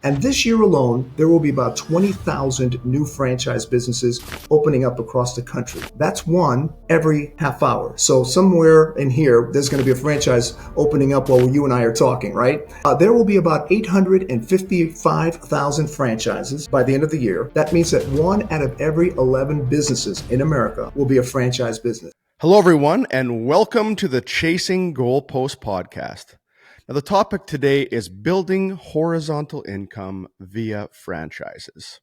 And this year alone, there will be about 20,000 new franchise businesses opening up across the country. That's one every half hour. So somewhere in here, there's going to be a franchise opening up while you and I are talking, right? There will be about 855,000 franchises by the end of the year. That means that one out of every 11 businesses in America will be a franchise business. Hello, everyone, and welcome to the Chasing Goalposts podcast. Now, the topic today is building horizontal income via franchises.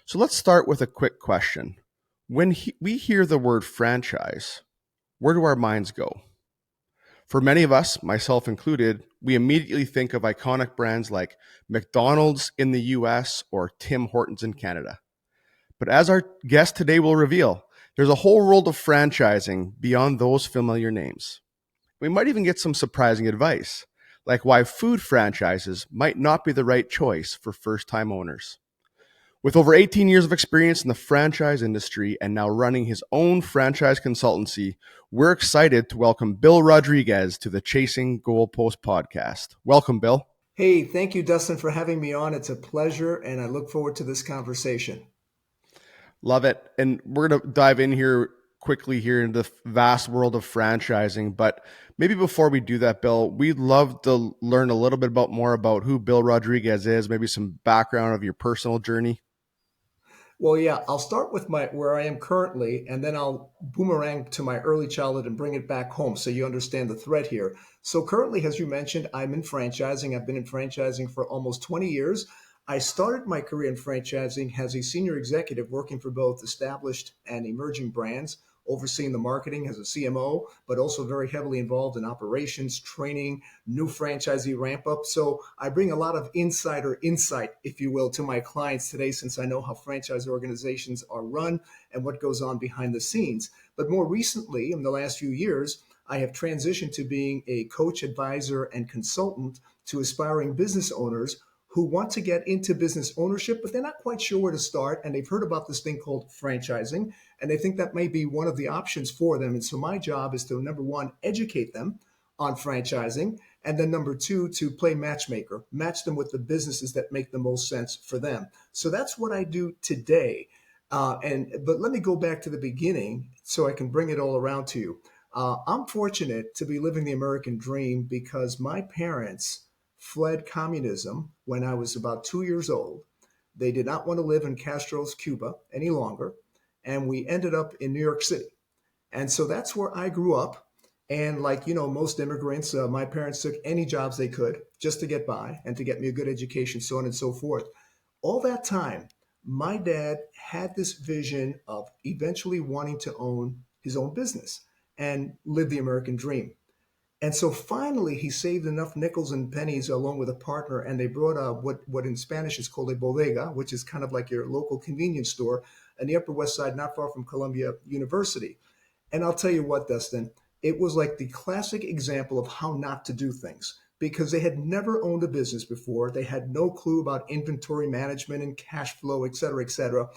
So let's start with a quick question. When we hear the word franchise, where do our minds go? For many of us, myself included, we immediately think of iconic brands like McDonald's in the US or Tim Hortons in Canada. But as our guest today will reveal, there's a whole world of franchising beyond those familiar names. We might even get some surprising advice, like why food franchises might not be the right choice for first-time owners. With over 18 years of experience in the franchise industry and now running his own franchise consultancy, we're excited to welcome Bill Rodriguez to the Chasing Goalposts podcast. Welcome, Bill. Hey, thank you, Dustin, for having me on. It's a pleasure, and I look forward to this conversation. Love it. And we're going to dive in here quickly here into the vast world of franchising. But maybe before we do that, Bill, we'd love to learn a little bit more about who Bill Rodriguez is, maybe some background of your personal journey. Well, yeah, I'll start with where I am currently, and then I'll boomerang to my early childhood and bring it back home so you understand the thread here. So currently, as you mentioned, I'm in franchising. I've been in franchising for almost 20 years. I started my career in franchising as a senior executive working for both established and emerging brands, overseeing the marketing as a CMO, but also very heavily involved in operations, training, new franchisee ramp up. So I bring a lot of insider insight, if you will, to my clients today, since I know how franchise organizations are run and what goes on behind the scenes. But more recently, in the last few years, I have transitioned to being a coach, advisor, and consultant to aspiring business owners who want to get into business ownership, but they're not quite sure where to start. And they've heard about this thing called franchising, and they think that may be one of the options for them. And so my job is to, number one, educate them on franchising. And then number two, to play matchmaker, match them with the businesses that make the most sense for them. So that's what I do today. But let me go back to the beginning so I can bring it all around to you. I'm fortunate to be living the American dream because my parents fled communism when I was about 2 years old. They did not want to live in Castro's Cuba any longer, and we ended up in New York City. And so that's where I grew up. And like, most immigrants, my parents took any jobs they could just to get by and to get me a good education, so on and so forth. All that time, my dad had this vision of eventually wanting to own his own business and live the American dream. And so finally, he saved enough nickels and pennies along with a partner, and they brought what in Spanish is called a bodega, which is kind of like your local convenience store on the Upper West Side, not far from Columbia University. And I'll tell you what, Dustin, it was like the classic example of how not to do things because they had never owned a business before. They had no clue about inventory management and cash flow, et cetera, et cetera.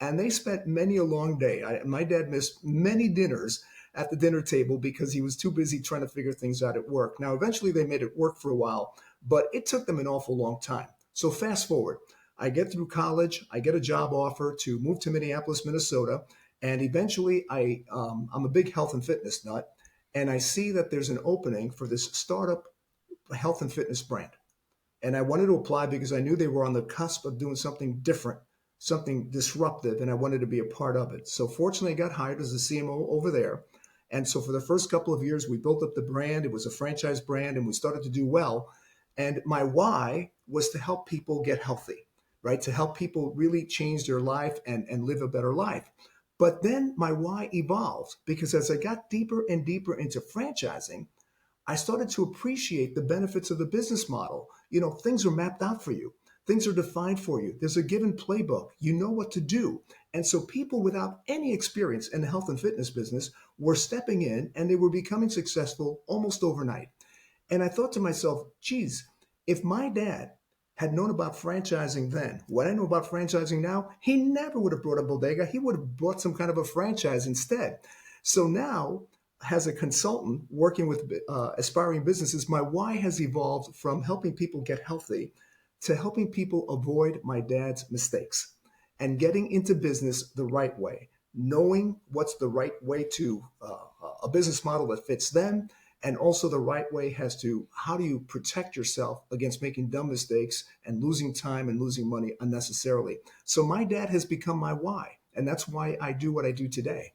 And they spent many a long day. My dad missed many dinners at the dinner table because he was too busy trying to figure things out at work. Now, eventually they made it work for a while, but it took them an awful long time. So fast forward, I get through college, I get a job offer to move to Minneapolis, Minnesota, and eventually I'm a big health and fitness nut, and I see that there's an opening for this startup health and fitness brand. And I wanted to apply because I knew they were on the cusp of doing something different, something disruptive, and I wanted to be a part of it. So fortunately, I got hired as a CMO over there. And so for the first couple of years, we built up the brand. It was a franchise brand, and we started to do well. And my why was to help people get healthy, right? To help people really change their life and live a better life. But then my why evolved because as I got deeper and deeper into franchising, I started to appreciate the benefits of the business model. Things are mapped out for you. Things are defined for you. There's a given playbook. You know what to do. And so people without any experience in the health and fitness business were stepping in and they were becoming successful almost overnight. And I thought to myself, geez, if my dad had known about franchising then, what I know about franchising now, he never would have brought a bodega. He would have brought some kind of a franchise instead. So now, as a consultant working with aspiring businesses, my why has evolved from helping people get healthy to helping people avoid my dad's mistakes and getting into business the right way, knowing what's the right way to a business model that fits them, and also the right way as to how do you protect yourself against making dumb mistakes and losing time and losing money unnecessarily. So my dad has become my why, and that's why I do what I do today.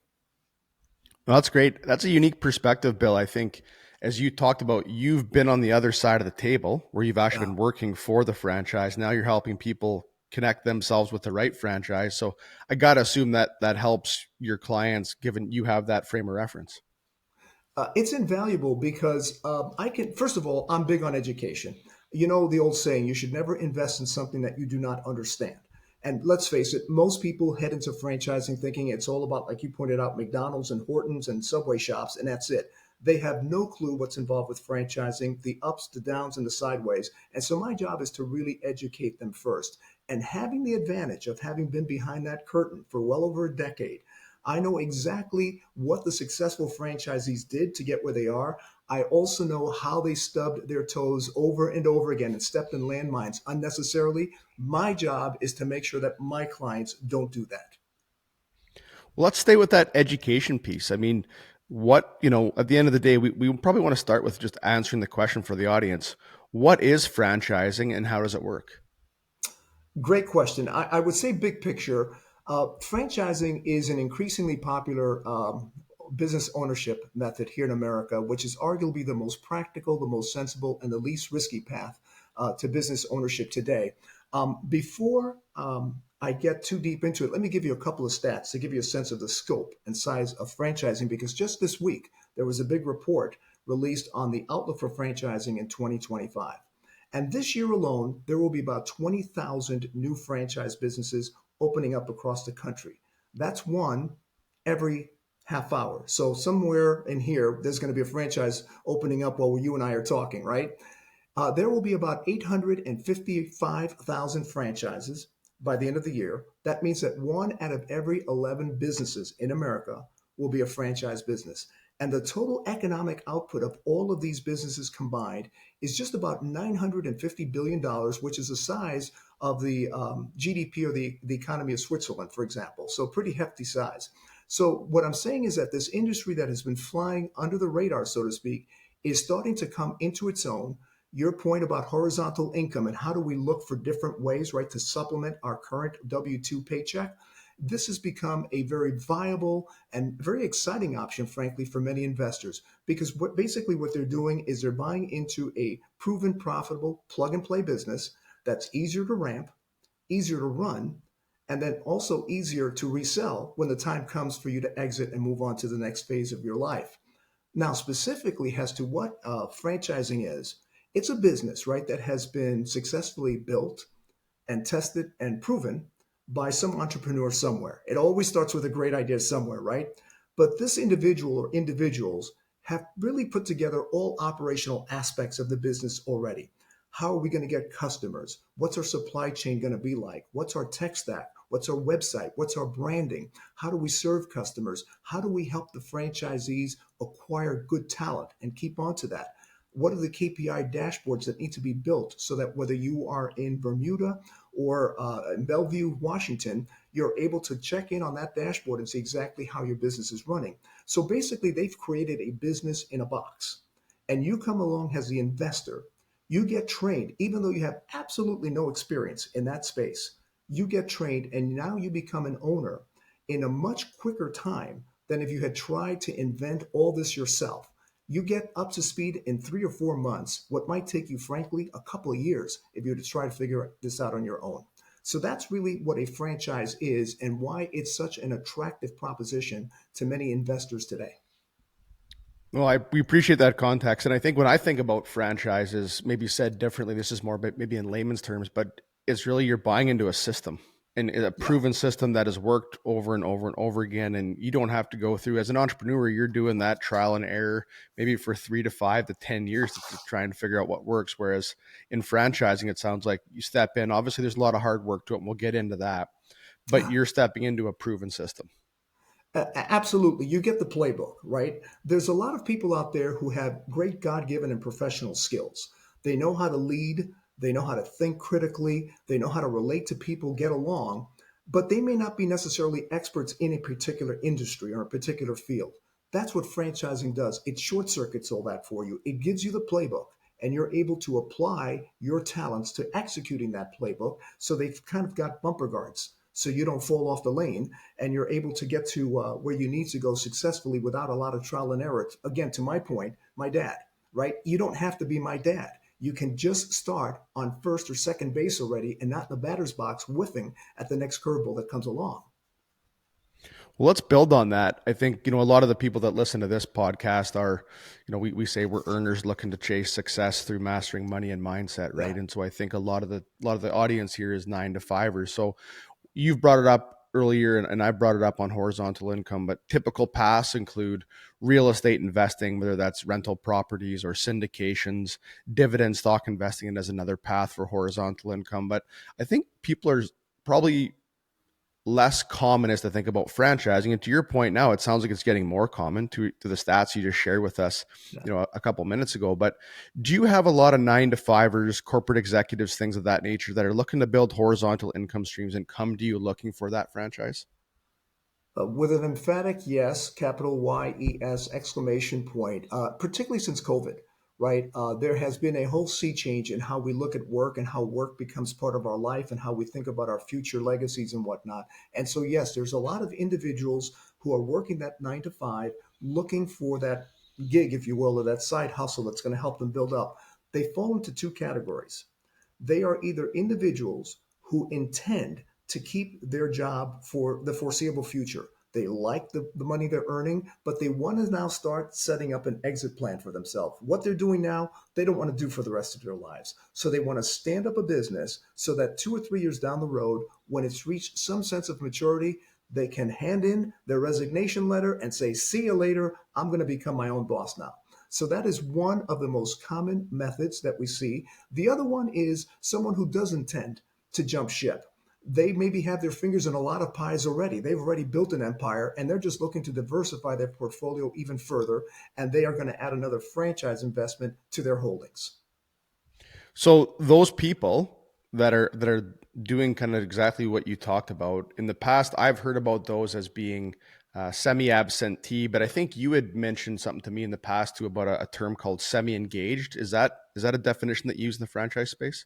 Well, that's great. That's a unique perspective, Bill. I think, as you talked about, you've been on the other side of the table where you've actually Yeah. been working for the franchise. Now you're helping people connect themselves with the right franchise. So I got to assume that that helps your clients, given you have that frame of reference. It's invaluable because I can, first of all, I'm big on education. You know, the old saying, you should never invest in something that you do not understand. And let's face it, most people head into franchising thinking it's all about, like you pointed out, McDonald's and Hortons and Subway shops, and that's it. They have no clue what's involved with franchising, the ups, the downs, and the sideways. And so my job is to really educate them first. And having the advantage of having been behind that curtain for well over a decade, I know exactly what the successful franchisees did to get where they are. I also know how they stubbed their toes over and over again and stepped in landmines unnecessarily. My job is to make sure that my clients don't do that. Well, let's stay with that education piece. I mean, at the end of the day, we probably want to start with just answering the question for the audience. What is franchising and how does it work? Great question. I would say, big picture, franchising is an increasingly popular business ownership method here in America, which is arguably the most practical, the most sensible, and the least risky path to business ownership today. Before I get too deep into it, let me give you a couple of stats to give you a sense of the scope and size of franchising, because just this week, there was a big report released on the outlook for franchising in 2025. And this year alone, there will be about 20,000 new franchise businesses opening up across the country. That's one every half hour. So somewhere in here, there's going to be a franchise opening up while you and I are talking, right? There will be about 855,000 franchises by the end of the year. That means that one out of every 11 businesses in America will be a franchise business. And the total economic output of all of these businesses combined is just about $950 billion, which is the size of the GDP or the economy of Switzerland, for example. So, pretty hefty size. So, what I'm saying is that this industry that has been flying under the radar, so to speak, is starting to come into its own. Your point about horizontal income and how do we look for different ways, right, to supplement our current W 2 paycheck. This has become a very viable and very exciting option, frankly, for many investors, because what they're doing is they're buying into a proven, profitable plug and play business that's easier to ramp, easier to run, and then also easier to resell when the time comes for you to exit and move on to the next phase of your life. Now, specifically as to what franchising is, it's a business, right, that has been successfully built and tested and proven by some entrepreneur somewhere. It always starts with a great idea somewhere, right? But this individual or individuals have really put together all operational aspects of the business already. How are we going to get customers? What's our supply chain going to be like? What's our tech stack? What's our website? What's our branding? How do we serve customers? How do we help the franchisees acquire good talent and keep on to that? What are the KPI dashboards that need to be built so that whether you are in Bermuda or in Bellevue, Washington, you're able to check in on that dashboard and see exactly how your business is running. So basically, they've created a business in a box. And you come along as the investor, you get trained, even though you have absolutely no experience in that space. You get trained, and now you become an owner in a much quicker time than if you had tried to invent all this yourself. You get up to speed in 3 or 4 months, what might take you, frankly, a couple of years if you were to try to figure this out on your own. So that's really what a franchise is and why it's such an attractive proposition to many investors today. Well, we appreciate that context. And I think when I think about franchises, maybe said differently, this is more maybe in layman's terms, but it's really you're buying into a system and a Yeah. proven system that has worked over and over and over again. And you don't have to go through, as an entrepreneur, you're doing that trial and error maybe for 3 to 5 to 10 years to try and figure out what works. Whereas in franchising, it sounds like you step in. Obviously, there's a lot of hard work to it, and we'll get into that, but Yeah. you're stepping into a proven system. Absolutely. You get the playbook, right? There's a lot of people out there who have great God given and professional skills. They know how to lead, They know how to think critically. They know how to relate to people, get along, but they may not be necessarily experts in a particular industry or a particular field. That's what franchising does. It short circuits all that for you. It gives you the playbook, and you're able to apply your talents to executing that playbook. So they've kind of got bumper guards so you don't fall off the lane, and you're able to get to where you need to go successfully without a lot of trial and error. Again, to my point, my dad, right? You don't have to be my dad. You can just start on first or second base already and not in the batter's box whiffing at the next curveball that comes along. Well, let's build on that. I think, a lot of the people that listen to this podcast are, we say we're earners looking to chase success through mastering money and mindset, Yeah. right? And so I think a lot of the audience here is 9 to 5ers. So you've brought it up earlier, and I brought it up on horizontal income, but typical paths include real estate investing, whether that's rental properties or syndications, dividend stock investing, and as another path for horizontal income. But I think people are probably less common is to think about franchising. And to your point now, it sounds like it's getting more common to the stats you just shared with us, Yeah. a couple minutes ago. But do you have a lot of 9 to 5ers, corporate executives, things of that nature that are looking to build horizontal income streams and come to you looking for that franchise? With an emphatic yes, capital YES exclamation point, particularly since COVID, right? There has been a whole sea change in how we look at work and how work becomes part of our life and how we think about our future legacies and whatnot. And so, yes, there's a lot of individuals who are working that 9 to 5, looking for that gig, if you will, or that side hustle that's going to help them build up. They fall into two categories. They are either individuals who intend to keep their job for the foreseeable future. They like the money they're earning, but they want to now start setting up an exit plan for themselves. What they're doing now, they don't want to do for the rest of their lives. So they want to stand up a business so that 2 or 3 years down the road, when it's reached some sense of maturity, they can hand in their resignation letter and say, see you later. I'm going to become my own boss now. So that is one of the most common methods that we see. The other one is someone who does intend to jump ship. They maybe have their fingers in a lot of pies already. They've already built an empire and they're just looking to diversify their portfolio even further. And they are going to add another franchise investment to their holdings. So those people that are doing kind of exactly what you talked about in the past, I've heard about those as being semi-absentee, but I think you had mentioned something to me in the past too about a term called semi-engaged. Is that a definition that you use in the franchise space?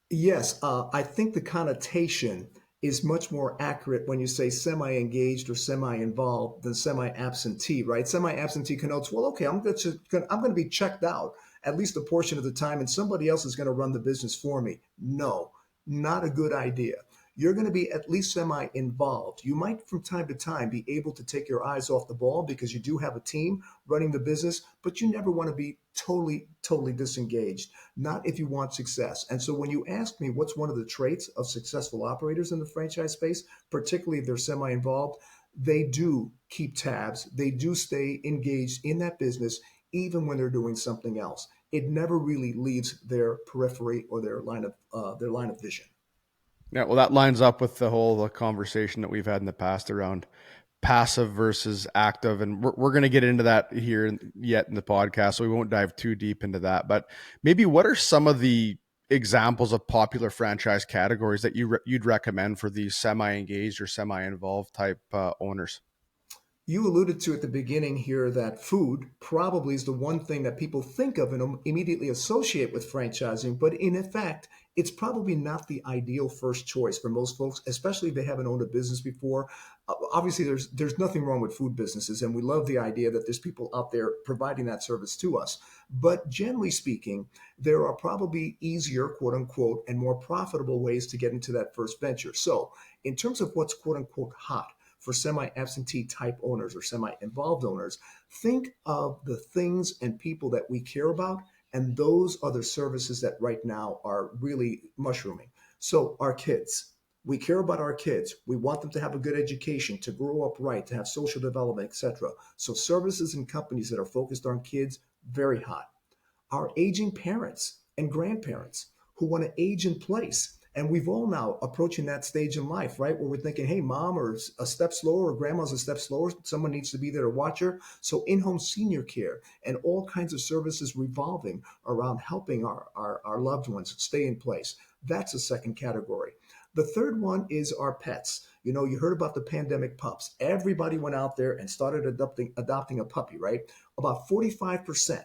Yes, I think the connotation is much more accurate when you say semi-engaged or semi-involved than semi-absentee, right? Semi-absentee connotes, well, okay, I'm going to be checked out at least a portion of the time, and somebody else is going to run the business for me. No, not a good idea. You're going to be at least semi-involved. You might, from time to time, be able to take your eyes off the ball because you do have a team running the business, but you never want to be totally, totally disengaged. Not if you want success. And so when you ask me what's one of the traits of successful operators in the franchise space, particularly if they're semi involved, they do keep tabs. They do stay engaged in that business even when they're doing something else. It never really leaves their periphery or their line of vision. Yeah, well, that lines up with the whole conversation that we've had in the past around passive versus active, and we're going to get into that here yet in the podcast, so we won't dive too deep into that. But maybe what are some of the examples of popular franchise categories that you'd recommend for these semi-engaged or semi-involved type owners? You alluded to at the beginning here that food probably is the one thing that people think of and immediately associate with franchising, but in effect, it's probably not the ideal first choice for most folks, especially if they haven't owned a business before. Obviously, there's nothing wrong with food businesses, and we love the idea that there's people out there providing that service to us. But generally speaking, there are probably easier, quote unquote, and more profitable ways to get into that first venture. So, in terms of what's quote unquote hot for semi-absentee type owners or semi-involved owners, think of the things and people that we care about, and those are the services that right now are really mushrooming. So our kids, we care about our kids. We want them to have a good education, to grow up right, to have social development, etc. So services and companies that are focused on kids, very hot. Our aging parents and grandparents who want to age in place And we've all now approaching that stage in life, right? Where we're thinking, hey, mom or a step slower, or grandma's a step slower. Someone needs to be there to watch her. So in-home senior care and all kinds of services revolving around helping our loved ones stay in place. That's a second category. The third one is our pets. You heard about the pandemic pups. Everybody went out there and started adopting a puppy, right? About 45%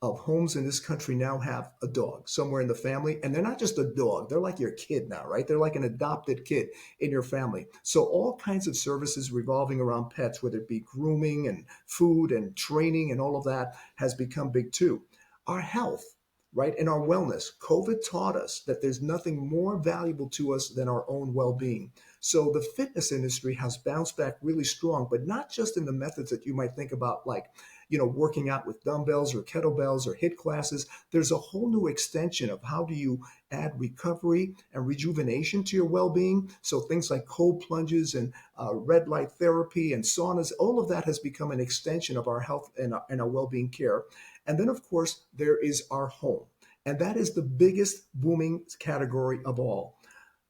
of homes in this country now have a dog somewhere in the family. And they're not just a dog, they're like your kid now, right? They're like an adopted kid in your family. So all kinds of services revolving around pets, whether it be grooming and food and training and all of that, has become big too. Our health, right? And our wellness. COVID taught us that there's nothing more valuable to us than our own well-being. So the fitness industry has bounced back really strong, but not just in the methods that you might think about, like, working out with dumbbells or kettlebells or HIIT classes. There's a whole new extension of how do you add recovery and rejuvenation to your well-being. So things like cold plunges and red light therapy and saunas, all of that has become an extension of our health and our well-being care. And then, of course, there is our home. And that is the biggest booming category of all.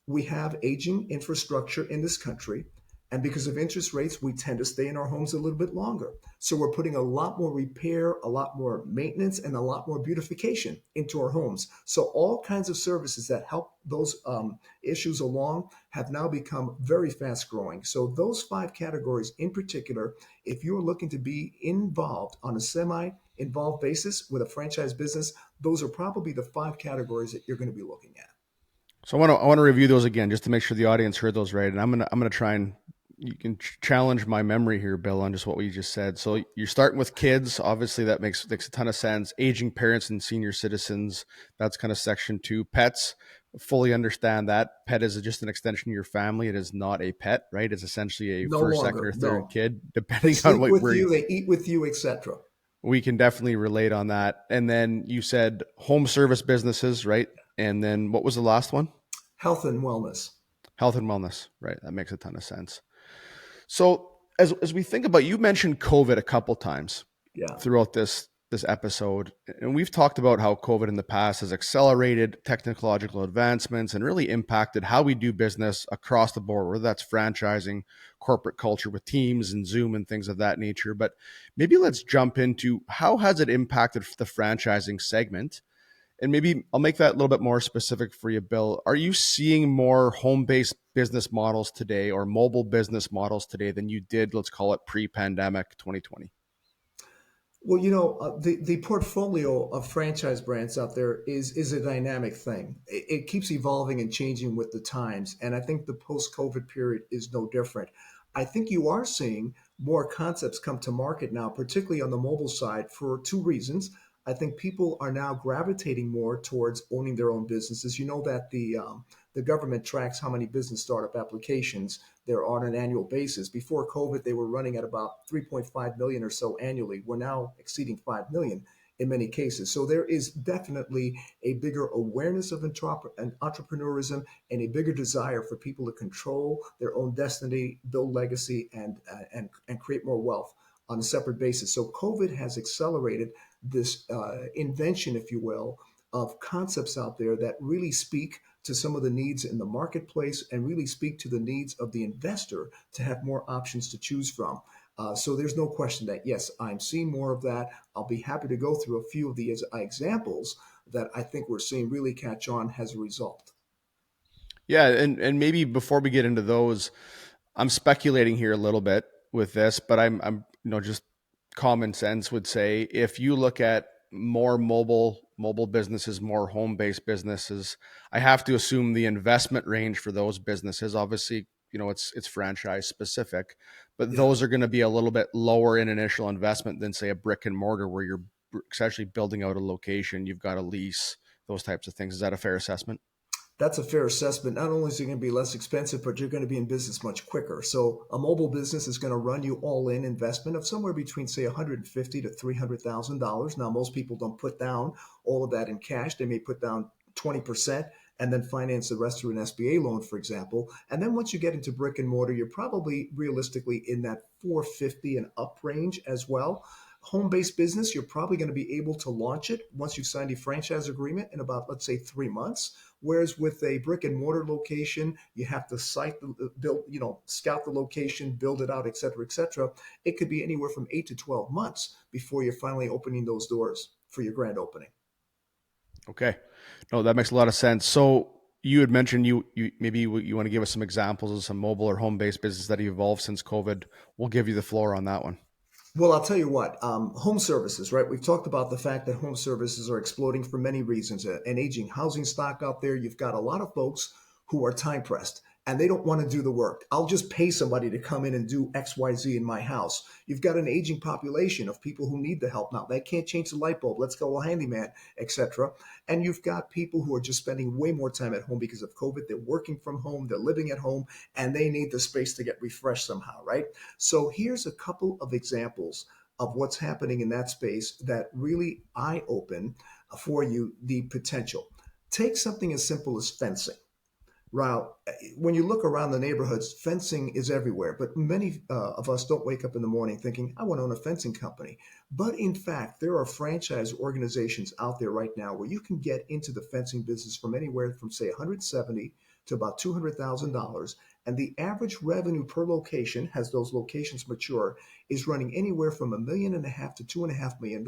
We have aging infrastructure in this country. And because of interest rates, we tend to stay in our homes a little bit longer. So we're putting a lot more repair, a lot more maintenance, and a lot more beautification into our homes. So all kinds of services that help those issues along have now become very fast growing. So those five categories in particular, if you're looking to be involved on a semi-involved basis with a franchise business, those are probably the five categories that you're going to be looking at. So I want to review those again just to make sure the audience heard those right. And I'm gonna try and you can challenge my memory here, Bill, on just what we just said. So you're starting with kids. Obviously, that makes a ton of sense. Aging parents and senior citizens. That's kind of section two. Pets. Fully understand that. Pet is just an extension of your family. It is not a pet, right? It's essentially a No first, second, or longer, third no. kid, They depending on sleep what with where you, they eat with you, etc. we can definitely relate on that. And then you said home service businesses, right? And then what was the last one? Health and wellness. Health and wellness, right? That makes a ton of sense. So as we think about, you mentioned COVID a couple times Yeah. throughout this episode, and we've talked about how COVID in the past has accelerated technological advancements and really impacted how we do business across the board, whether that's franchising, corporate culture with Teams and Zoom and things of that nature. But maybe let's jump into how has it impacted the franchising segment, and maybe I'll make that a little bit more specific for you, Bill. Are you seeing more home-based business models today or mobile business models today than you did, let's call it pre-pandemic 2020? Well, the portfolio of franchise brands out there is a dynamic thing. It keeps evolving and changing with the times, and I think the post-COVID period is no different. I think you are seeing more concepts come to market now, particularly on the mobile side, for two reasons. I think people are now gravitating more towards owning their own businesses. You know that the government tracks how many business startup applications there are on an annual basis. Before COVID, they were running at about 3.5 million or so annually. We're now exceeding 5 million in many cases. So there is definitely a bigger awareness of entrepreneurism and a bigger desire for people to control their own destiny, build legacy, and create more wealth on a separate basis. So COVID has accelerated this invention, if you will, of concepts out there that really speak to some of the needs in the marketplace and really speak to the needs of the investor to have more options to choose from. So there's no question that, yes, I'm seeing more of that. I'll be happy to go through a few of the examples that I think we're seeing really catch on as a result. Yeah, and maybe before we get into those, I'm speculating here a little bit with this, but I'm just common sense would say if you look at more mobile businesses, more home-based businesses, I have to assume the investment range for those businesses, obviously, it's franchise specific, but Yeah. those are going to be a little bit lower in initial investment than say a brick and mortar where you're essentially building out a location, you've got a lease, those types of things. Is that a fair assessment? That's a fair assessment. Not only is it going to be less expensive, but you're going to be in business much quicker. So a mobile business is going to run you all in investment of somewhere between, say, 150 to $300,000. Now, most people don't put down all of that in cash. They may put down 20% and then finance the rest through an SBA loan, for example. And then once you get into brick and mortar, you're probably realistically in that 450 and up range as well. Home-based business, you're probably going to be able to launch it once you've signed a franchise agreement in about, let's say, 3 months. Whereas with a brick and mortar location, you have to build, scout the location, build it out, et cetera, et cetera. It could be anywhere from 8 to 12 months before you're finally opening those doors for your grand opening. Okay. No, that makes a lot of sense. So you had mentioned you maybe you want to give us some examples of some mobile or home based business that have evolved since COVID. We'll give you the floor on that one. Well, I'll tell you what, home services, right? We've talked about the fact that home services are exploding for many reasons. An aging housing stock out there. You've got a lot of folks who are time pressed and they don't want to do the work. I'll just pay somebody to come in and do XYZ in my house. You've got an aging population of people who need the help now. They can't change the light bulb. Let's go a handyman, etc. And you've got people who are just spending way more time at home because of COVID. They're working from home, they're living at home, and they need the space to get refreshed somehow, right? So here's a couple of examples of what's happening in that space that really eye open for you the potential. Take something as simple as fencing. Well, when you look around the neighborhoods, fencing is everywhere, but many of us don't wake up in the morning thinking, I want to own a fencing company. But in fact, there are franchise organizations out there right now where you can get into the fencing business from anywhere from, say, 170 to about $200,000. And the average revenue per location, as those locations mature, is running anywhere from $1.5 million to $2.5 million.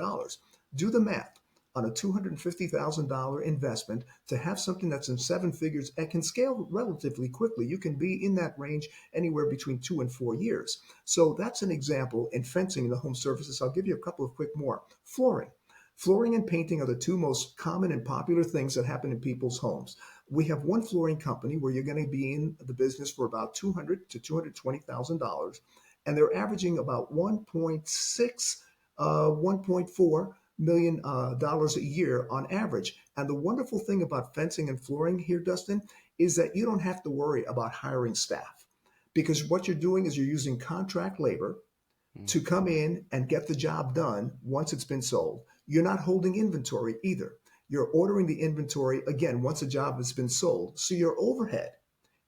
Do the math on a $250,000 investment to have something that's in seven figures and can scale relatively quickly. You can be in that range anywhere between 2 and 4 years. So that's an example in fencing in the home services. I'll give you a couple of quick more. Flooring. Flooring and painting are the two most common and popular things that happen in people's homes. We have one flooring company where you're going to be in the business for about $200 to $220,000, and they're averaging about 1.6, 1.4 million dollars a year on average. And the wonderful thing about fencing and flooring here, Dustin, is that you don't have to worry about hiring staff because what you're doing is you're using contract labor Mm. to come in and get the job done once it's been sold. You're not holding inventory either. You're ordering the inventory again once a job has been sold. So your overhead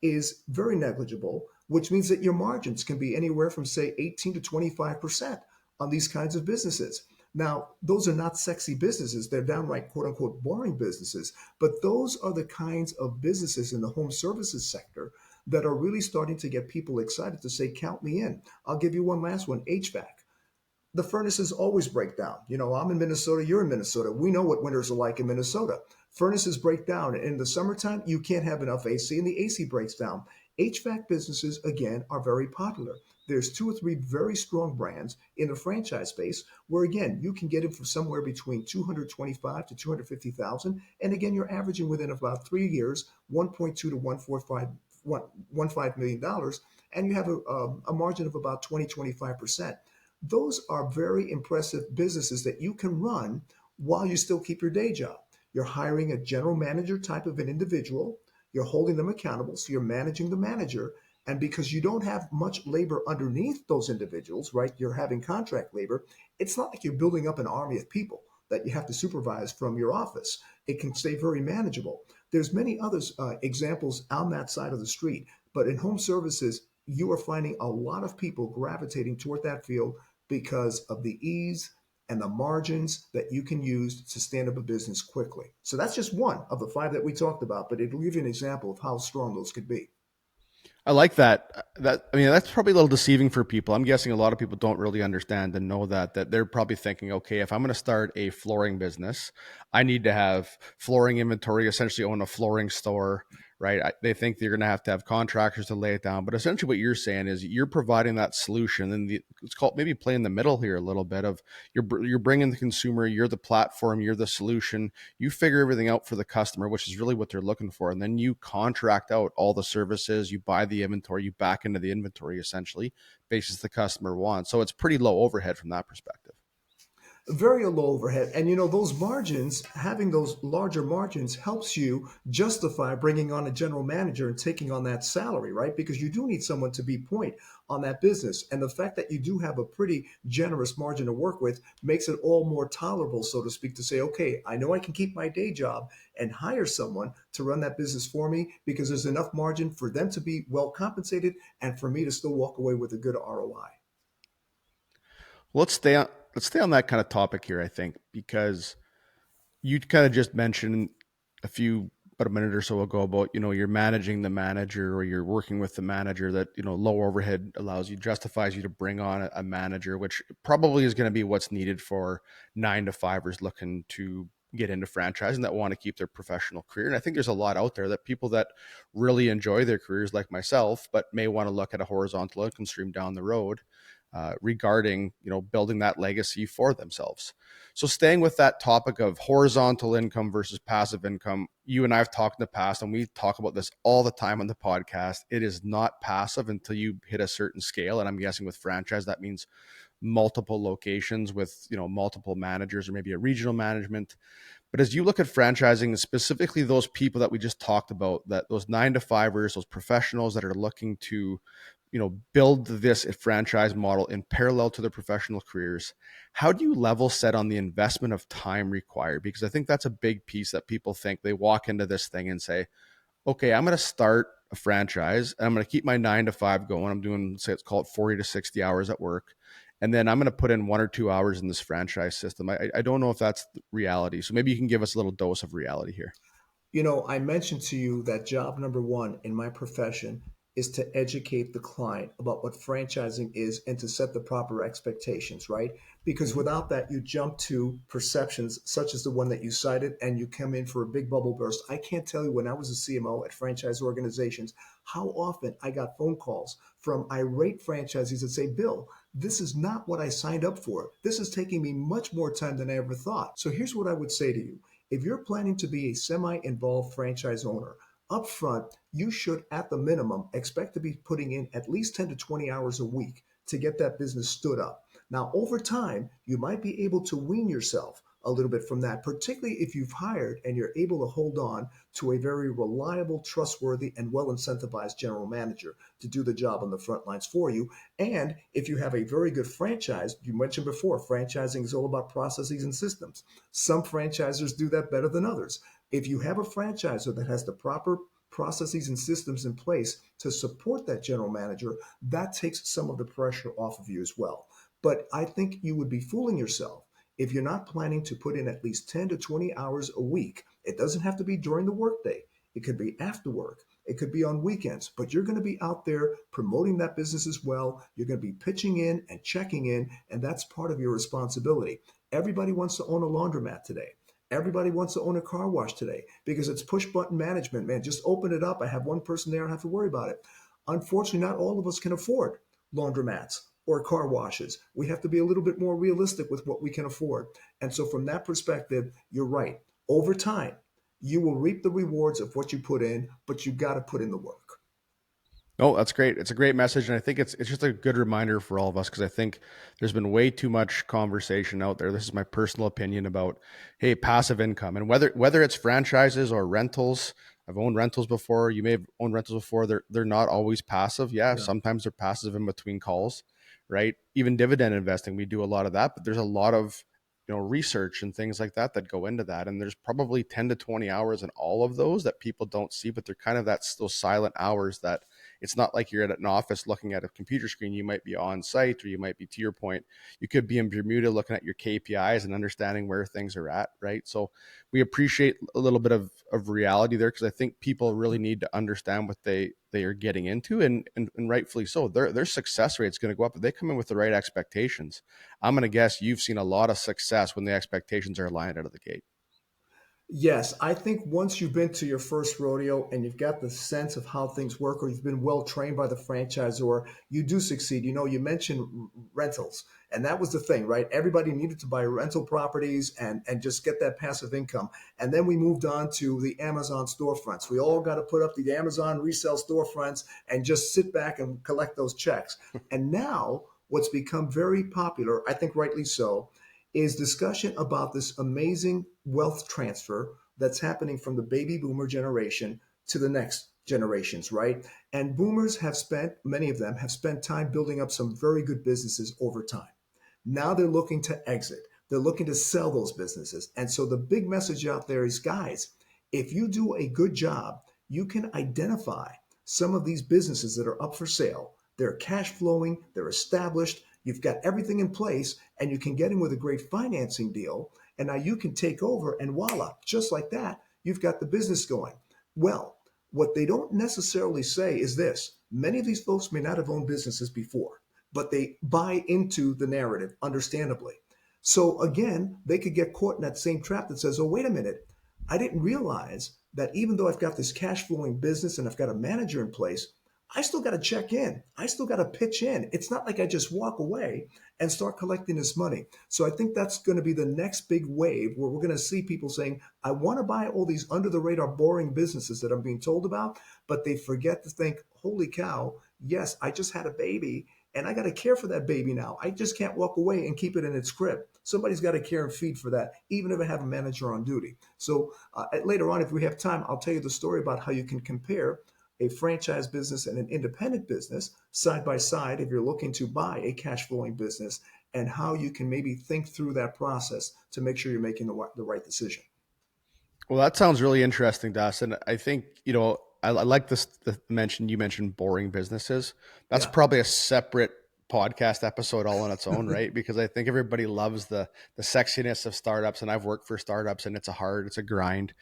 is very negligible, which means that your margins can be anywhere from, say, 18 to 25% on these kinds of businesses. Now, those are not sexy businesses. They're downright quote unquote boring businesses. But those are the kinds of businesses in the home services sector that are really starting to get people excited to say, count me in. I'll give you one last one, HVAC. The furnaces always break down. I'm in Minnesota, you're in Minnesota. We know what winters are like in Minnesota. Furnaces break down. And in the summertime, you can't have enough AC and the AC breaks down. HVAC businesses, again, are very popular. There's two or three very strong brands in the franchise space where, again, you can get it for somewhere between 225 to 250,000. And again, you're averaging within about 3 years, 1.2 to 1.45 million dollars, and you have a margin of about 20-25%. Those are very impressive businesses that you can run while you still keep your day job. You're hiring a general manager type of an individual. You're holding them accountable. So you're managing the manager. And because you don't have much labor underneath those individuals, right? You're having contract labor. It's not like you're building up an army of people that you have to supervise from your office. It can stay very manageable. There's many others examples on that side of the street. But in home services, you are finding a lot of people gravitating toward that field because of the ease and the margins that you can use to stand up a business quickly. So that's just one of the five that we talked about, but it'll give you an example of how strong those could be. I like that. That's probably a little deceiving for people. I'm guessing a lot of people don't really understand and know that they're probably thinking, okay, if I'm going to start a flooring business, I need to have flooring inventory, essentially own a flooring store, right? They think they're going to have contractors to lay it down, but essentially what you're saying is you're providing that solution, and it's called maybe play in the middle here a little bit of you're bringing the consumer, you're the platform, you're the solution, you figure everything out for the customer, which is really what they're looking for. And then you contract out all the services, you buy the inventory, you back into the inventory essentially, basis the customer wants. So it's pretty low overhead from that perspective. Very low overhead. And those margins, having those larger margins helps you justify bringing on a general manager and taking on that salary, right? Because you do need someone to be point on that business. And the fact that you do have a pretty generous margin to work with makes it all more tolerable, so to speak, to say, okay, I know I can keep my day job and hire someone to run that business for me because there's enough margin for them to be well compensated and for me to still walk away with a good ROI. Well, let's stay on that kind of topic here, I think, because you kind of just mentioned a few about a minute or so ago about, you're managing the manager, or you're working with the manager, that, low overhead allows you, justifies you to bring on a manager, which probably is going to be what's needed for 9 to 5ers looking to get into franchising, that want to keep their professional career. And I think there's a lot out there that people that really enjoy their careers, like myself, but may want to look at a horizontal income stream down the road, regarding, building that legacy for themselves. So staying with that topic of horizontal income versus passive income, you and I have talked in the past, and we talk about this all the time on the podcast. It is not passive until you hit a certain scale. And I'm guessing with franchise, that means multiple locations with, multiple managers, or maybe a regional management. But as you look at franchising, specifically those people that we just talked about, that those 9 to 5ers, those professionals that are looking to, build this franchise model in parallel to their professional careers, how do you level set on the investment of time required? Because I think that's a big piece that people think. They walk into this thing and say, okay, I'm going to start a franchise, and I'm going to keep my 9 to 5 going. I'm doing, say, it's called 40 to 60 hours at work. And then I'm going to put in 1 or 2 hours in this franchise system. I don't know if that's the reality. So maybe you can give us a little dose of reality here. I mentioned to you that job number one in my profession is to educate the client about what franchising is and to set the proper expectations, right? Because Mhm. without that, you jump to perceptions such as the one that you cited and you come in for a big bubble burst. I can't tell you, when I was a CMO at franchise organizations, how often I got phone calls from irate franchisees that say, Bill, this is not what I signed up for. This is taking me much more time than I ever thought. So here's what I would say to you. If you're planning to be a semi involved franchise owner, up front, you should, at the minimum, expect to be putting in at least 10 to 20 hours a week to get that business stood up. Now, over time, you might be able to wean yourself a little bit from that, particularly if you've hired and you're able to hold on to a very reliable, trustworthy, and well incentivized general manager to do the job on the front lines for you. And if you have a very good franchise, you mentioned before, franchising is all about processes and systems. Some franchisers do that better than others. If you have a franchisor that has the proper processes and systems in place to support that general manager, that takes some of the pressure off of you as well. But I think you would be fooling yourself if you're not planning to put in at least 10 to 20 hours a week. It doesn't have to be during the workday. It could be after work. It could be on weekends, but you're going to be out there promoting that business as well. You're going to be pitching in and checking in, and that's part of your responsibility. Everybody wants to own a laundromat today. Everybody wants to own a car wash today because it's push button management. Man, just open it up. I have one person there. I don't have to worry about it. Unfortunately, not all of us can afford laundromats or car washes. We have to be a little bit more realistic with what we can afford. And so, from that perspective, you're right. Over time, you will reap the rewards of what you put in, but you got to put in the work. Oh, that's great. It's a great message. And I think it's just a good reminder for all of us, because I think there's been way too much conversation out there. This is my personal opinion about, hey, passive income. And whether it's franchises or rentals. I've owned rentals before. You may have owned rentals before. They're not always passive. Yeah, Yeah. sometimes they're passive in between calls, right? Even dividend investing, we do a lot of that, but there's a lot of, research and things like that that go into that. And there's probably 10 to 20 hours in all of those that people don't see, but they're kind of those silent hours that it's not like you're at an office looking at a computer screen. You might be on site, or you might be, to your point, you could be in Bermuda looking at your KPIs and understanding where things are at, right? So we appreciate a little bit of reality there, because I think people really need to understand what they are getting into, and rightfully so. Their success rate is going to go up if they come in with the right expectations. I'm going to guess you've seen a lot of success when the expectations are aligned out of the gate. Yes, I think once you've been to your first rodeo and you've got the sense of how things work, or you've been well trained by the franchisor, you do succeed. You mentioned rentals, and that was the thing, right? Everybody needed to buy rental properties and just get that passive income. And then we moved on to the Amazon storefronts. We all got to put up the Amazon resale storefronts and just sit back and collect those checks. And now what's become very popular, I think rightly so, is discussion about this amazing wealth transfer that's happening from the baby boomer generation to the next generations, right? And boomers have spent, many of them have spent time building up some very good businesses over time. Now they're looking to exit. They're looking to sell those businesses. And so the big message out there is, guys, if you do a good job, you can identify some of these businesses that are up for sale. They're cash flowing, they're established, you've got everything in place, and you can get in with a great financing deal. And now you can take over, and voila, just like that, you've got the business going. Well, what they don't necessarily say is this: many of these folks may not have owned businesses before, but they buy into the narrative, understandably. So again, they could get caught in that same trap that says, oh, wait a minute, I didn't realize that even though I've got this cash flowing business and I've got a manager in place, I still got to check in. I still got to pitch in. It's not like I just walk away and start collecting this money. So I think that's going to be the next big wave where we're going to see people saying, I want to buy all these under the radar, boring businesses that I'm being told about, but they forget to think, holy cow, yes, I just had a baby and I got to care for that baby now. I just can't walk away and keep it in its crib. Somebody's got to care and feed for that, even if I have a manager on duty. So later on, if we have time, I'll tell you the story about how you can compare a franchise business and an independent business side by side if you're looking to buy a cash flowing business, and how you can maybe think through that process to make sure you're making the right decision. Well, that sounds really interesting, Dustin. I think, I like this the mention you mentioned boring businesses. That's Yeah. probably a separate podcast episode all on its own, right? Because I think everybody loves the sexiness of startups, and I've worked for startups, and it's a grind.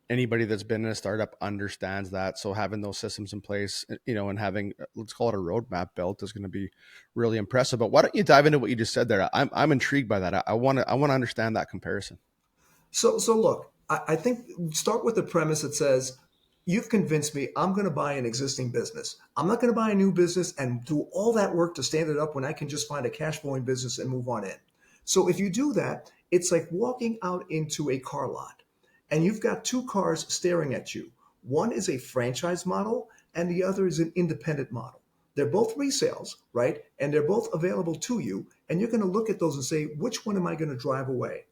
Anybody that's been in a startup understands that. So having those systems in place, and having, let's call it a roadmap built, is going to be really impressive. But why don't you dive into what you just said there? I'm intrigued by that. I want to understand that comparison. So look, I think start with the premise that says, you've convinced me I'm going to buy an existing business. I'm not going to buy a new business and do all that work to stand it up when I can just find a cash flowing business and move on in. So if you do that, it's like walking out into a car lot and you've got two cars staring at you. One is a franchise model and the other is an independent model. They're both resales, right? And they're both available to you. And you're going to look at those and say, which one am I going to drive away?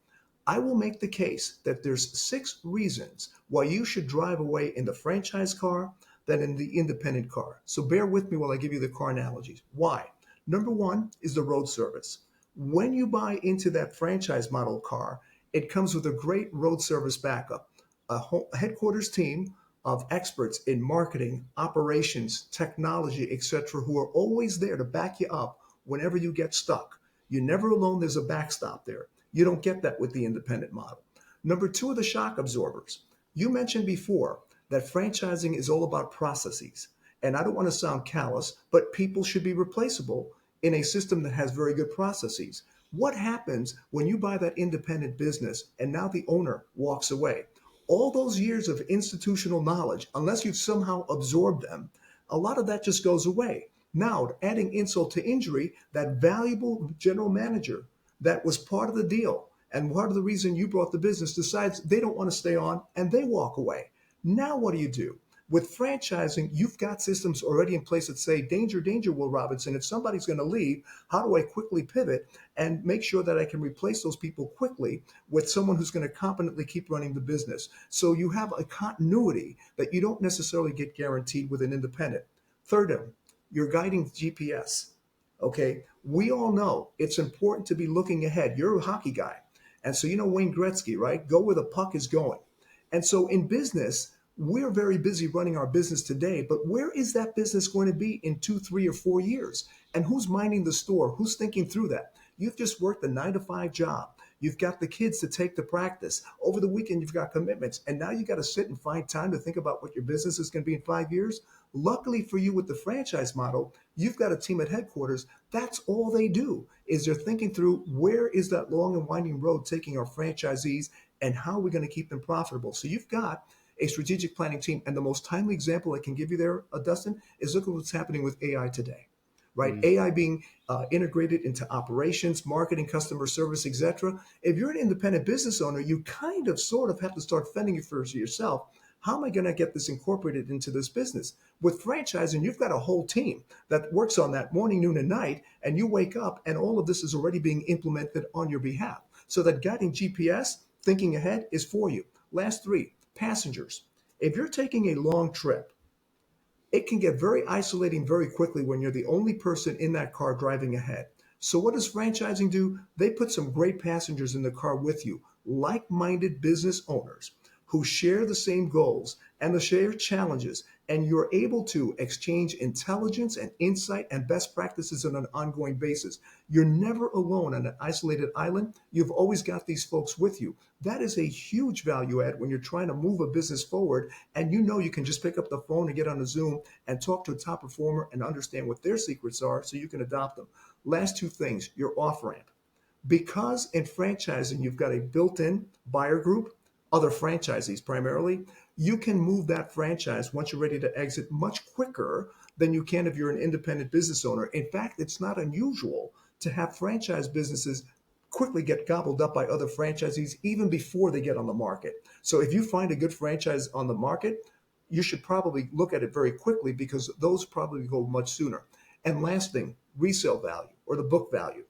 I will make the case that there's 6 reasons why you should drive away in the franchise car than in the independent car. So bear with me while I give you the car analogies. Why? Number one is the road service. When you buy into that franchise model car, it comes with a great road service backup, a headquarters team of experts in marketing, operations, technology, etc., who are always there to back you up whenever you get stuck. You're never alone, there's a backstop there. You don't get that with the independent model. Number two are the shock absorbers. You mentioned before that franchising is all about processes. And I don't want to sound callous, but people should be replaceable in a system that has very good processes. What happens when you buy that independent business and now the owner walks away? All those years of institutional knowledge, unless you've somehow absorbed them, a lot of that just goes away. Now, adding insult to injury, that valuable general manager that was part of the deal and part of the reason you brought the business decides they don't want to stay on and they walk away. Now, what do you do? With franchising, you've got systems already in place that say, danger, danger, Will Robinson. If somebody's going to leave, how do I quickly pivot and make sure that I can replace those people quickly with someone who's going to competently keep running the business? So you have a continuity that you don't necessarily get guaranteed with an independent. Third, your guiding GPS. Okay, we all know it's important to be looking ahead. You're a hockey guy. And so you know Wayne Gretzky, right? Go where the puck is going. And so in business, we're very busy running our business today, but where is that business going to be in 2, 3, or 4 years? And who's minding the store? Who's thinking through that? You've just worked a 9 to 5 job. You've got the kids to take to practice. Over the weekend, you've got commitments. And now you got to sit and find time to think about what your business is going to be in 5 years. Luckily for you with the franchise model, you've got a team at headquarters. That's all they do is they're thinking through where is that long and winding road taking our franchisees and how are we going to keep them profitable. So you've got a strategic planning team. And the most timely example I can give you there, Dustin, is look at what's happening with AI today, right? Mm. AI being integrated into operations, marketing, customer service, etc. If you're an independent business owner, you kind of sort of have to start fending for yourself. How am I going to get this incorporated into this business? With franchising, you've got a whole team that works on that morning, noon, and night, and you wake up and all of this is already being implemented on your behalf. So that guiding GPS, thinking ahead, is for you. Last three, passengers. If you're taking a long trip, it can get very isolating very quickly when you're the only person in that car driving ahead. So what does franchising do? They put some great passengers in the car with you, like-minded business owners who share the same goals and the shared challenges, and you're able to exchange intelligence and insight and best practices on an ongoing basis. You're never alone on an isolated island. You've always got these folks with you. That is a huge value add when you're trying to move a business forward, and you know you can just pick up the phone and get on a Zoom and talk to a top performer and understand what their secrets are so you can adopt them. Last two things, your off ramp. Because in franchising, you've got a built in buyer group, other franchisees primarily, you can move that franchise once you're ready to exit much quicker than you can if you're an independent business owner. In fact, it's not unusual to have franchise businesses quickly get gobbled up by other franchisees even before they get on the market. So if you find a good franchise on the market, you should probably look at it very quickly because those probably go much sooner. And last thing, resale value or the book value.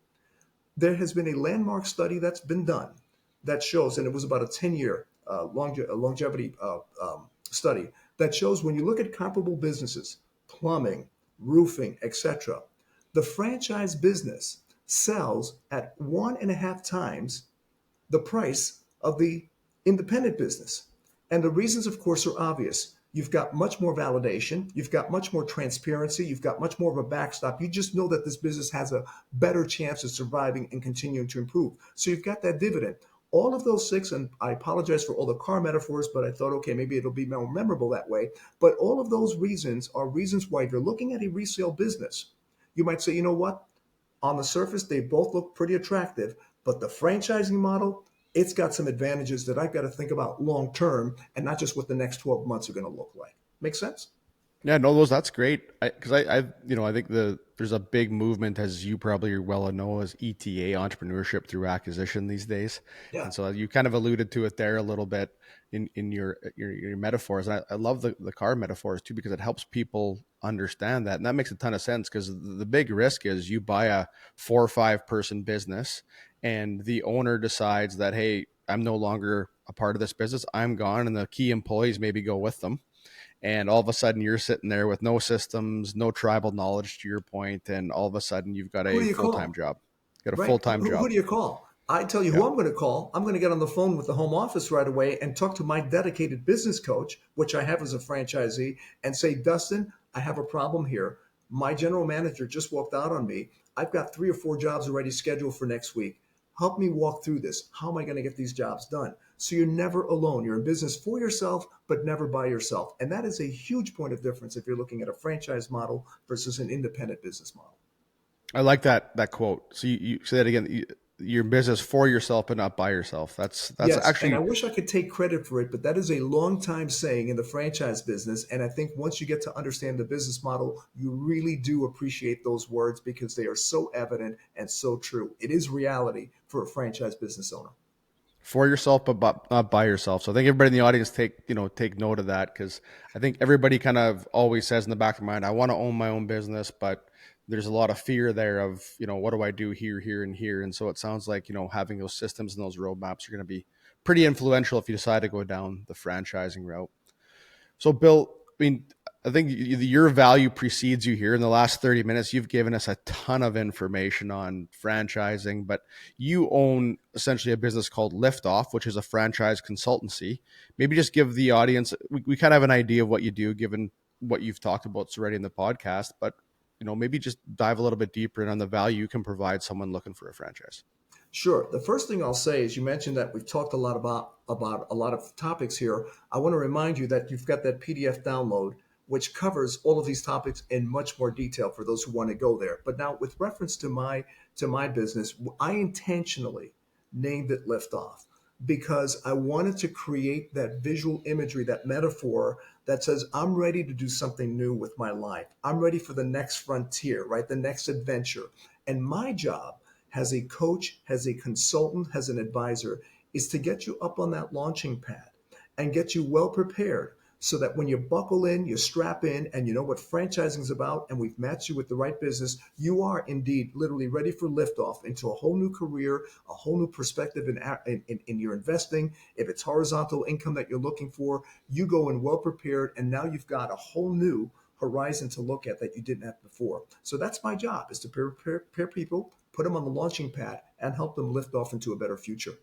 There has been a landmark study that's been done that shows, and it was about a 10-year longevity study that shows when you look at comparable businesses, plumbing, roofing, etc., the franchise business sells at 1.5 times the price of the independent business. And the reasons, of course, are obvious. You've got much more validation. You've got much more transparency. You've got much more of a backstop. You just know that this business has a better chance of surviving and continuing to improve. So you've got that dividend. All of those six, and I apologize for all the car metaphors, but I thought, okay, maybe it'll be more memorable that way. But all of those reasons are reasons why if you're looking at a resale business, you might say, you know what? On the surface, they both look pretty attractive, but the franchising model, it's got some advantages that I've got to think about long term and not just what the next 12 months are going to look like. Make sense? Yeah, no, those that's great. Because I think there's a big movement, as you probably well know, as ETA, entrepreneurship through acquisition these days, Yeah. and so you kind of alluded to it there a little bit in your metaphors. And I love the car metaphors too because it helps people understand that, and that makes a ton of sense. Because the big risk is you buy a 4 or 5 person business, and the owner decides that, hey, I'm no longer a part of this business, I'm gone, and the key employees maybe go with them, and all of a sudden you're sitting there with no systems, no tribal knowledge, to your point, and all of a sudden you've got Who a do you full-time call? job. Got a Right. full-time Who job. do you call? I tell you who Yeah. I'm going to call. I'm going to get on the phone with the home office right away and talk to my dedicated business coach, which I have as a franchisee, and say, Dustin, I have a problem here. My general manager just walked out on me. I've got 3 or 4 jobs already scheduled for next week. Help me walk through this. How am I going to get these jobs done? So you're never alone. You're in business for yourself, but never by yourself. And that is a huge point of difference if you're looking at a franchise model versus an independent business model. I like that quote. So you say that again. Your business for yourself, but not by yourself. That's Yes, and I actually wish I could take credit for it, but that is a long time saying in the franchise business. And I think once you get to understand the business model, you really do appreciate those words because they are so evident and so true. It is reality for a franchise business owner. for yourself, but not by yourself. So I think everybody in the audience take note of that, because I think everybody kind of always says in the back of their mind, I want to own my own business, but there's a lot of fear there of, what do I do here, here, and here. And so it sounds like, having those systems and those roadmaps are going to be pretty influential if you decide to go down the franchising route. So, Bill, I mean, I think your value precedes you here. In the last 30 minutes, you've given us a ton of information on franchising, but you own essentially a business called Liftoff, which is a franchise consultancy. Maybe just give the audience, we kind of have an idea of what you do given what you've talked about already in the podcast, but maybe just dive a little bit deeper in on the value you can provide someone looking for a franchise. Sure. The first thing I'll say is you mentioned that we've talked a lot about a lot of topics here. I want to remind you that you've got that PDF download which covers all of these topics in much more detail for those who want to go there. But now with reference to my business, I intentionally named it Liftoff because I wanted to create that visual imagery, that metaphor that says I'm ready to do something new with my life. I'm ready for the next frontier, right? The next adventure. And my job as a coach, as a consultant, as an advisor, is to get you up on that launching pad and get you well prepared so that when you buckle in, you strap in, and you know what franchising is about, and we've matched you with the right business, you are indeed literally ready for liftoff into a whole new career, a whole new perspective in your investing. If it's horizontal income that you're looking for, you go in well prepared, and now you've got a whole new horizon to look at that you didn't have before. So that's my job, is to prepare people, put them on the launching pad, and help them lift off into a better future.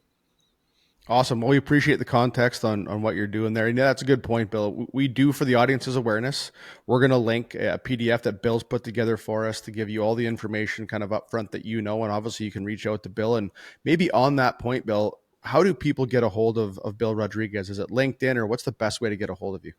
Awesome. Well, we appreciate the context on what you're doing there. And yeah, that's a good point, Bill. We do, for the audience's awareness, we're going to link a PDF that Bill's put together for us to give you all the information kind of upfront that you know. And obviously, you can reach out to Bill. And maybe on that point, Bill, how do people get a hold of Bill Rodriguez? Is it LinkedIn, or what's the best way to get a hold of you?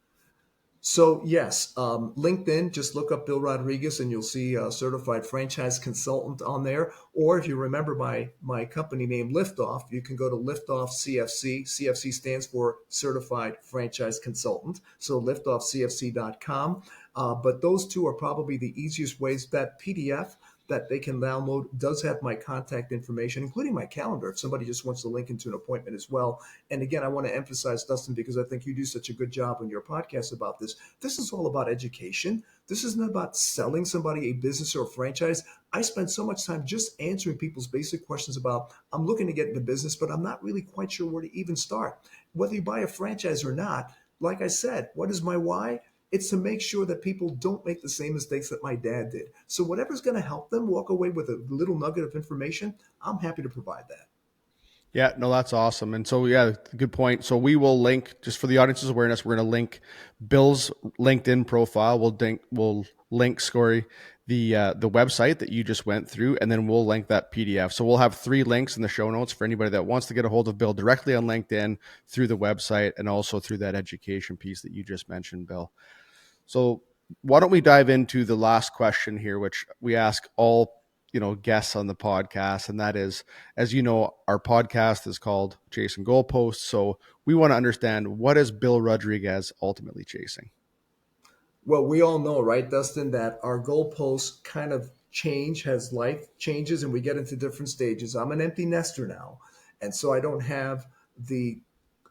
So yes, LinkedIn, just look up Bill Rodriguez and you'll see a certified franchise consultant on there. Or if you remember my company name Liftoff, you can go to Liftoff CFC. CFC stands for Certified Franchise Consultant. So liftoffcfc.com. But those two are probably the easiest ways. That PDF that they can download does have my contact information, including my calendar, if somebody just wants to link into an appointment as well. And again, I want to emphasize, Dustin, because I think you do such a good job on your podcast about this. This is all about education. This isn't about selling somebody a business or a franchise. I spend so much time just answering people's basic questions about, I'm looking to get into business, but I'm not really quite sure where to even start. Whether you buy a franchise or not, like I said, what is my why? It's to make sure that people don't make the same mistakes that my dad did. So whatever's going to help them walk away with a little nugget of information, I'm happy to provide that. Yeah, no, that's awesome. And so, yeah, good point. So we will link, just for the audience's awareness, we're going to link Bill's LinkedIn profile. We'll link, Scory, the website that you just went through, and then we'll link that PDF. So we'll have 3 links in the show notes for anybody that wants to get a hold of Bill directly on LinkedIn, through the website, and also through that education piece that you just mentioned, Bill. So why don't we dive into the last question here, which we ask all guests on the podcast, and that is, as you know, our podcast is called Chasing Goalposts. So we want to understand, what is Bill Rodriguez ultimately chasing? Well, we all know, right, Dustin, that our goalposts kind of change as life changes and we get into different stages. I'm an empty nester now, and so I don't have the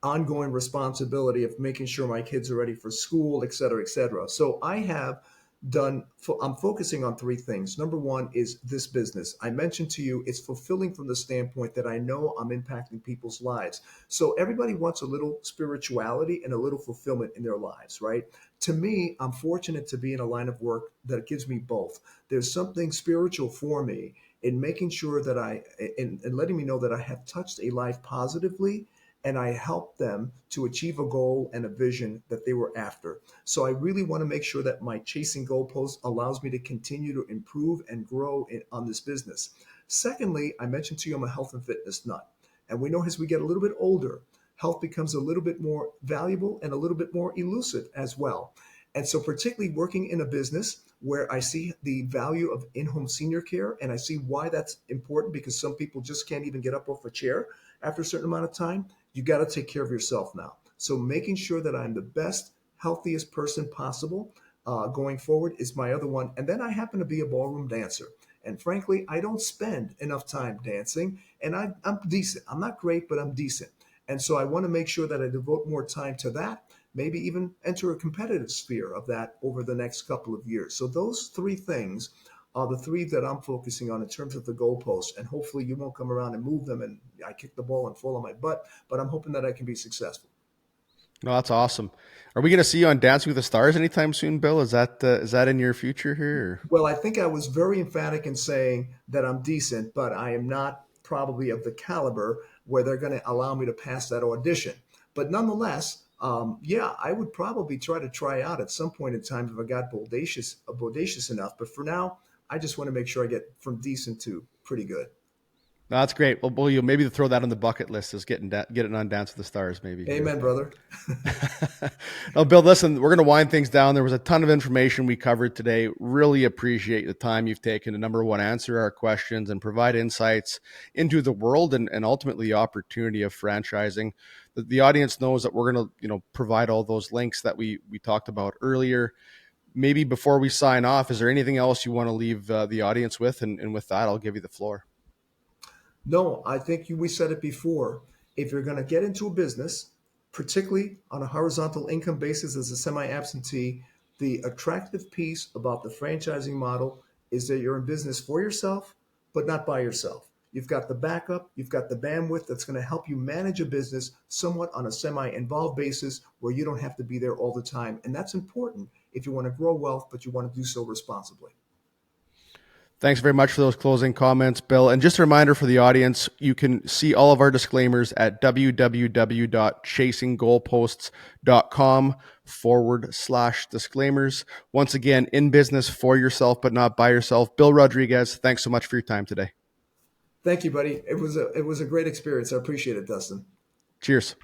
ongoing responsibility of making sure my kids are ready for school, et cetera, et cetera. So I'm focusing on 3 things. Number one is this business. I mentioned to you, it's fulfilling from the standpoint that I know I'm impacting people's lives. So everybody wants a little spirituality and a little fulfillment in their lives, right? To me, I'm fortunate to be in a line of work that gives me both. There's something spiritual for me in making sure that in letting me know that I have touched a life positively and I help them to achieve a goal and a vision that they were after. So I really want to make sure that my Chasing Goalposts allows me to continue to improve and grow on this business. Secondly, I mentioned to you I'm a health and fitness nut. And we know as we get a little bit older, health becomes a little bit more valuable and a little bit more elusive as well. And so, particularly working in a business where I see the value of in home senior care, and I see why that's important because some people just can't even get up off a chair after a certain amount of time. You got to take care of yourself now. So, making sure that I'm the best, healthiest person possible going forward is my other one. And then I happen to be a ballroom dancer. And frankly, I don't spend enough time dancing, and I'm decent. I'm not great, but I'm decent. And so I want to make sure that I devote more time to that, maybe even enter a competitive sphere of that over the next couple of years. So those 3 things are the 3 that I'm focusing on in terms of the goalposts. And hopefully you won't come around and move them and I kick the ball and fall on my butt, but I'm hoping that I can be successful. No, that's awesome. Are we going to see you on Dancing with the Stars anytime soon, Bill? Is that in your future here? Or? Well, I think I was very emphatic in saying that I'm decent, but I am not probably of the caliber where they're going to allow me to pass that audition. But nonetheless, yeah, I would probably try out at some point in time if I got bodacious enough. But for now, I just want to make sure I get from decent to pretty good. No, that's great. Well, you maybe throw that on the bucket list, is getting on Dance with the Stars maybe here. Amen, brother. Now, Bill, listen, we're going to wind things down. There was a ton of information we covered today. Really appreciate the time you've taken to, number one, answer our questions and provide insights into the world and ultimately the opportunity of franchising. The audience knows that we're going to provide all those links that we talked about earlier. Maybe before we sign off, is there anything else you want to leave the audience with? And with that, I'll give you the floor. No, I think we said it before. If you're going to get into a business, particularly on a horizontal income basis as a semi absentee, the attractive piece about the franchising model is that you're in business for yourself, but not by yourself. You've got the backup, you've got the bandwidth that's going to help you manage a business somewhat on a semi involved basis where you don't have to be there all the time. And that's important if you want to grow wealth, but you want to do so responsibly. Thanks very much for those closing comments, Bill. And just a reminder for the audience, you can see all of our disclaimers at www.chasinggoalposts.com/disclaimers. Once again, in business for yourself, but not by yourself. Bill Rodriguez, thanks so much for your time today. Thank you, buddy. It was a great experience. I appreciate it, Dustin. Cheers.